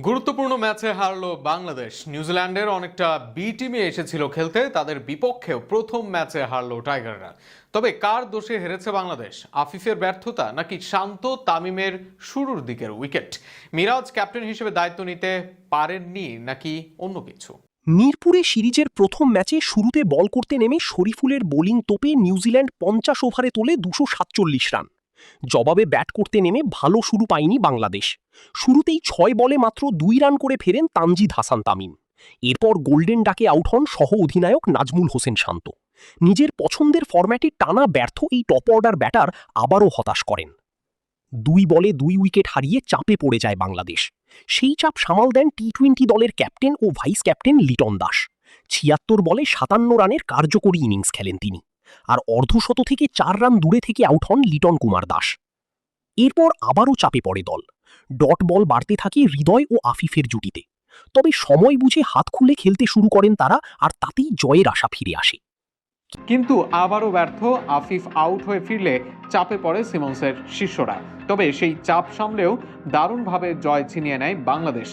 গুরুত্বপূর্ণ ম্যাচে হারলো বাংলাদেশ। নিউজিল্যান্ডের অনেকটা বি টিমে এসেছিল খেলতে, তাদের বিপক্ষেও প্রথম ম্যাচে হারলো টাইগাররা। তবে কার দোষে হেরেছে বাংলাদেশ? আফিফের ব্যর্থতা নাকি শান্ত তামিমের শুরুর দিকের উইকেট? মিরাজ ক্যাপ্টেন হিসেবে দায়িত্ব নিতে পারেননি নাকি অন্য কিছু? মিরপুরে সিরিজের প্রথম ম্যাচে শুরুতে বল করতে নেমে শরীফুলের বোলিং তোপে নিউজিল্যান্ড 50 ওভারে তোলে 247 রান। জবাবে ব্যাট করতে নেমে ভালো শুরু পায়নি বাংলাদেশ। শুরুতেই 6 বলে মাত্র 2 রান করে ফেরেন তানজিদ হাসান তামিম। এরপর গোল্ডেন ডাকে আউট হন সহ অধিনায়ক নাজমুল হোসেন শান্ত। নিজের পছন্দের ফরম্যাটে টানা ব্যর্থ এই টপ অর্ডার ব্যাটার আবারও হতাশ করেন। 2 বলে 2 উইকেট হারিয়ে চাপে পড়ে যায় বাংলাদেশ। সেই চাপ সামাল দেন টি-20 দলের ক্যাপ্টেন ও ভাইস ক্যাপ্টেন লিটন দাস। 76 বলে 57 রানের কার্যকরী ইনিংস খেলেন তিনি। আর অর্ধশত থেকে 4 রান দূরে থেকে আউট হন লিটন কুমার দাস। এরপর আবারও চাপে পড়ে দল। ডট বল বাড়তে থাকে হৃদয় ও আফিফের জুটিতে। তবে সময় বুঝে হাত খুলে খেলতে শুরু করেন তারা, আর তাতেই জয়ের আশা ফিরে আসে। কিন্তু আবারও ব্যর্থ। আফিফ আউট হয়ে ফিরলে চাপে পড়ে সিমন্সের শিষ্যরা। তবে সেই চাপ সামলেও দারুণভাবে জয় ছিনিয়ে নেয় বাংলাদেশ।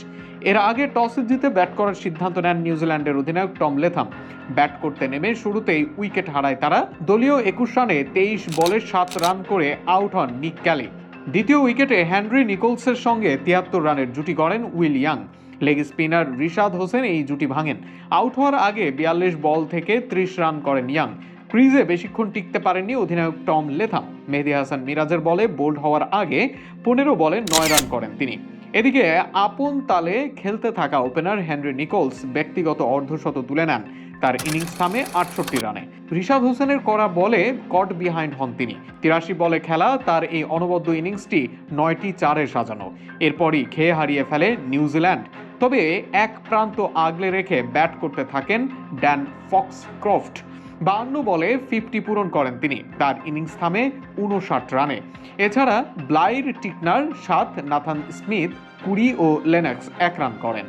এর আগে টসে জিতে ব্যাট করার সিদ্ধান্ত নেন নিউজিল্যান্ডের অধিনায়ক টম লেথাম। ব্যাট করতে নেমে শুরুতেই উইকেট হারায় তারা। দলীয় 21 রানে 23 বলে 7 রান করে আউট হন নিক ক্যালি। দ্বিতীয় উইকেটে হেনরি নিকোলসের সঙ্গে 73 রানের জুটি গড়েন Will Young. Leg spinner Rishad Hossain এই জুটি ভাঙেন। আউট হওয়ার আগে 42 বল থেকে 30 রান করেন ইয়াং। ক্রিজে বেশিক্ষণ টিকতে পারেননি অধিনায়ক টম লেথাম। মেহেদী হাসান মিরাজের বলে বোল্ড হওয়ার আগে 15 বলে 9 রান করেন তিনি। এদিকে আপন তালে খেলতে থাকা ওপেনার হেনরি নিকোলস ব্যক্তিগত অর্ধশত তুলে নেন। তার ইনিংস থামে 68 রানে। রিশাদ হোসেনের করা বলে কট বিহাইন্ড হন তিনি। 83 বলে খেলা তার এই অনবদ্য ইনিংসটি 9টি 4-এ সাজানো। এরপরই খেয়ে হারিয়ে ফেলে নিউজিল্যান্ড। তবে এক প্রান্ত আগলে রেখে ব্যাট করতে থাকেন ড্যান ফক্সক্রফট। 52 বলে 50 পূরণ করেন তিনি। তার ইনিংস থামে 59 রানে। এছাড়া ব্লাইর টিকনার 7, নাথান স্মিথ 20 ও লেনক্স 1 রান করেন।